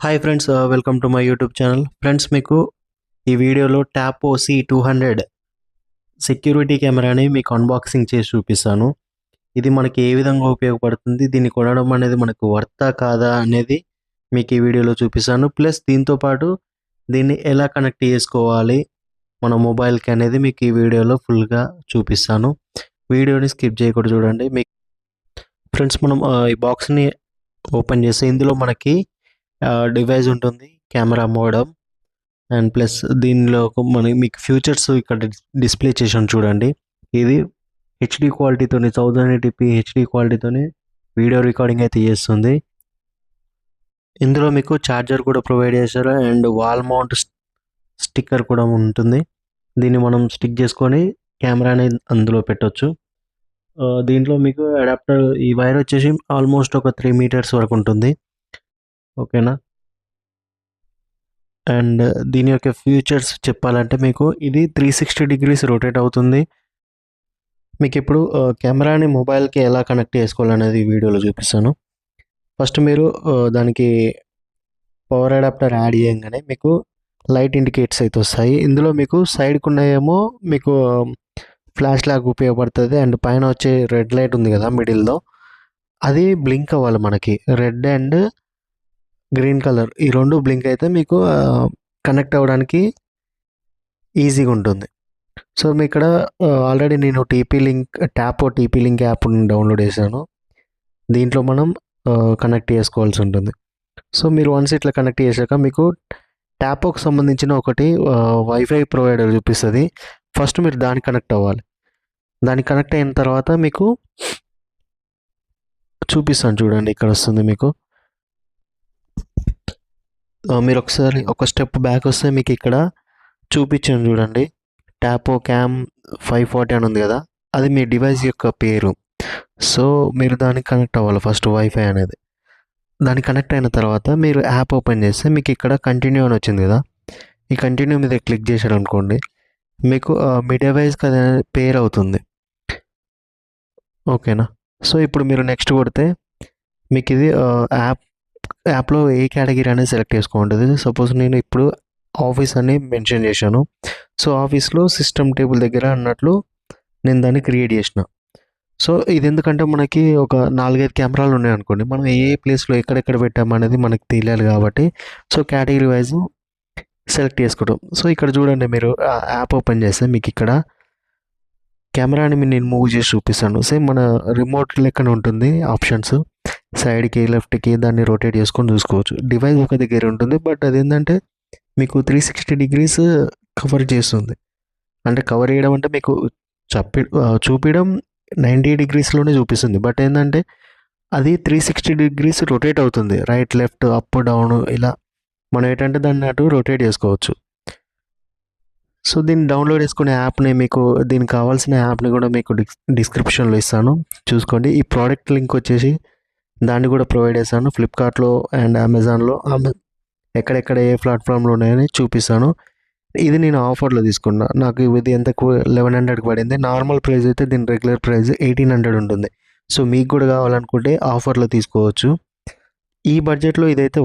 Hi friends, welcome to my YouTube channel. Friends, మీకు ఈ వీడియోలో టాపో C200 సెక్యూరిటీ కెమెరాని మీకు అన్బాక్సింగ్ చేసి చూపిస్తాను. ఇది మనకి ఏ విధంగా ఉపయోగపడుతుంది, దీన్ని కొనడం అనేది మనకు వర్తా కాదా అనేది మీకు ఈ వీడియోలో చూపిస్తాను. ప్లస్ దీంతో పాటు దీన్ని ఎలా కనెక్ట్ చేసుకోవాలి మన మొబైల్కి అనేది మీకు ఈ వీడియోలో ఫుల్గా చూపిస్తాను. వీడియోని స్కిప్ చేయకుండా చూడండి. మీకు ఫ్రెండ్స్, మనం ఈ బాక్స్ని ఓపెన్ చేస్తే ఇందులో మనకి డివైస్ ఉంటుంది, కెమెరా మోడమ్ అండ్ ప్లస్ దీనిలో మీకు ఫ్యూచర్స్ ఇక్కడ డిస్ప్లే చేసాను చూడండి. ఇది హెచ్డి క్వాలిటీతోని 1080p హెచ్డి క్వాలిటీతోని వీడియో రికార్డింగ్ అయితే చేస్తుంది. ఇందులో మీకు ఛార్జర్ కూడా ప్రొవైడ్ చేశారు అండ్ వాల్ మౌంట్ స్టిక్కర్ కూడా ఉంటుంది. దీన్ని మనం స్టిక్ చేసుకొని కెమెరాని అందులో పెట్టవచ్చు. దీంట్లో మీకు అడాప్టర్, ఈ వైర్ వచ్చేసి ఆల్మోస్ట్ ఒక 3 మీటర్స్ వరకు ఉంటుంది. ఓకేనా. అండ్ దీని యొక్క ఫీచర్స్ చెప్పాలంటే మీకు ఇది 360 డిగ్రీస్ రొటేట్ అవుతుంది. మీకు ఇప్పుడు కెమెరాని మొబైల్కి ఎలా కనెక్ట్ చేసుకోవాలనేది ఈ వీడియోలో చూపిస్తాను. ఫస్ట్ మీరు దానికి పవర్ అడాప్టర్ యాడ్ చేయగానే మీకు లైట్ ఇండికేటర్స్ అయితే వస్తాయి. ఇందులో మీకు సైడ్కి ఉన్నాయేమో మీకు ఫ్లాష్ లాగా ఉపయోగపడుతుంది అండ్ పైన వచ్చే రెడ్ లైట్ ఉంది కదా మిడిల్లో, అది బ్లింక్ అవ్వాలి. మనకి రెడ్ అండ్ గ్రీన్ కలర్ ఈ రెండు బ్లింక్ అయితే మీకు కనెక్ట్ అవ్వడానికి ఈజీగా ఉంటుంది. సో మీ ఇక్కడ ఆల్రెడీ నేను టాపో టీపీ లింక్ యాప్ డౌన్లోడ్ చేశాను. దీంట్లో మనం కనెక్ట్ చేసుకోవాల్సి ఉంటుంది. సో మీరు వన్స్ ఇట్లా కనెక్ట్ చేశాక మీకు టాపోకి సంబంధించిన ఒకటి వైఫై ప్రొవైడర్ చూపిస్తుంది. ఫస్ట్ మీరు దానికి కనెక్ట్ అవ్వాలి. దానికి కనెక్ట్ అయిన తర్వాత మీకు చూపిస్తాను చూడండి, ఇక్కడ వస్తుంది మీకు. మీరు ఒకసారి ఒక స్టెప్ బ్యాక్ వస్తే మీకు ఇక్కడ చూపించాను చూడండి, టాపో క్యామ్ 540 అని ఉంది కదా, అది మీ డివైస్ యొక్క పేరు. సో మీరు దానికి కనెక్ట్ అవ్వాలి ఫస్ట్, వైఫై అనేది. దానికి కనెక్ట్ అయిన తర్వాత మీరు యాప్ ఓపెన్ చేస్తే మీకు ఇక్కడ కంటిన్యూ అని వచ్చింది కదా, ఈ కంటిన్యూ మీద క్లిక్ చేశారు అనుకోండి, మీకు మీ డివైస్కి అది పేర్ అవుతుంది. ఓకేనా. సో ఇప్పుడు మీరు నెక్స్ట్ కొడితే మీకు ఇది యాప్లో ఏ కేటగిరీ అనేది సెలెక్ట్ చేసుకోండి. సపోజ్ నేను ఇప్పుడు ఆఫీస్ అని మెన్షన్ చేశాను. సో ఆఫీస్లో సిస్టమ్ టేబుల్ దగ్గర అన్నట్లు నేను దాన్ని క్రియేట్ చేసిన. సో ఇది ఎందుకంటే మనకి ఒక 4-5 కెమెరాలు ఉన్నాయి అనుకోండి, మనం ఏ ప్లేస్లో ఎక్కడెక్కడ పెట్టామనేది మనకు తెలియాలి కాబట్టి సో కేటగిరీ వైజ్ సెలెక్ట్ చేసుకుంటాం. సో ఇక్కడ చూడండి, మీరు యాప్ ఓపెన్ చేస్తే మీకు ఇక్కడ కెమెరాని నేను మూవ్ చేసి చూపిస్తాను. సేమ్ మన రిమోట్ లెక్కన ఉంటుంది ఆప్షన్స్, సైడ్కి లెఫ్ట్కి దాన్ని రొటేట్ చేసుకొని చూసుకోవచ్చు. డివైస్ ఒక దగ్గర ఉంటుంది, బట్ అదేంటంటే మీకు 360 డిగ్రీస్ కవర్ చేస్తుంది. అంటే కవర్ చేయడం అంటే మీకు చూపించడం 90 డిగ్రీస్లోనే చూపిస్తుంది, బట్ ఏంటంటే అది 360 డిగ్రీస్ రొటేట్ అవుతుంది, రైట్ లెఫ్ట్ అప్ డౌన్ ఇలా. మనం ఏంటంటే దాన్ని అటు రొటేట్ చేసుకోవచ్చు. సో దీన్ని డౌన్లోడ్ చేసుకునే యాప్ని, మీకు దీనికి కావాల్సిన యాప్ని కూడా మీకు డిస్క్రిప్షన్లో ఇస్తాను, చూసుకోండి. ఈ ప్రోడక్ట్ లింక్ వచ్చేసి దాన్ని కూడా ప్రొవైడ్ చేస్తాను. ఫ్లిప్కార్ట్లో అండ్ అమెజాన్లో, ఎక్కడెక్కడ ఏ ప్లాట్ఫామ్లో ఉన్నాయని చూపిస్తాను. ఇది నేను ఆఫర్లో తీసుకున్నా, నాకు ఇది ఎంతకు 1100కి పడింది. నార్మల్ ప్రైస్ అయితే దీని రెగ్యులర్ ప్రైస్ 1800 ఉంటుంది. సో మీకు కూడా కావాలనుకుంటే ఆఫర్లో తీసుకోవచ్చు. ఈ బడ్జెట్లో ఇదైతే